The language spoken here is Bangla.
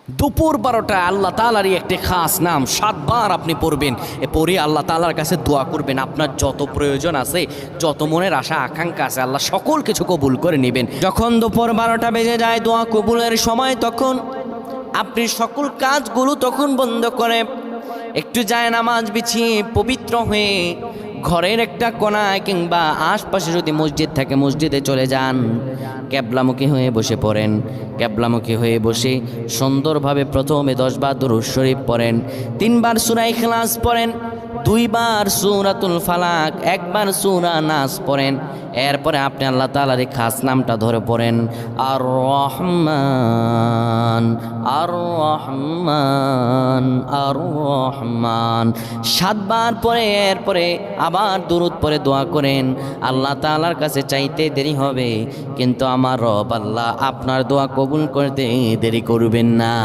দুপুর 12টা আল্লাহ তাআলারই একটি খাস নাম 7 বার আপনি পড়বেন। পড়ে আল্লাহ তাআলার কাছে দোয়া করবেন। আপনার যত প্রয়োজন আছে, যত মনের আশা আকাঙ্ক্ষা আছে, আল্লাহ সকল কিছু কবুল করে নেবেন। যখন দুপুর 12টা বেজে যায় দোয়া কবুলের সময়, তখন আপনি সকল কাজগুলো তখন বন্ধ করে একটু যায় নামাজ বিছিয়ে পবিত্র হয়ে ঘরের একটা কোনায় কিংবা আশপাশে যদি মসজিদ থাকে মসজিদে চলে যান, ক্যাবলামুখী হয়ে বসে পড়েন। ক্যাবলামুখী হয়ে বসে সুন্দরভাবে প্রথমে 10 বার দুরূদ শরীফ পড়েন, 3 বার সূরা ইখলাস পড়েন, 2 বার সূরাতুল ফালাক, 1 বার সূরা নাস পড়েন। এরপরে আপনি আল্লাহ তাআলার এই খাস নামটা ধরে পড়েন, আর রহমান আর রহমান আর রহমান 7 বার পরে এরপরে আবার দুরূদ পরে দোয়া করেন। আল্লাহ তাআলার কাছে চাইতে দেরি হবে, কিন্তু আমার রব আল্লাহ আপনার দোয়া কবুল করতে দেরি করবেন না।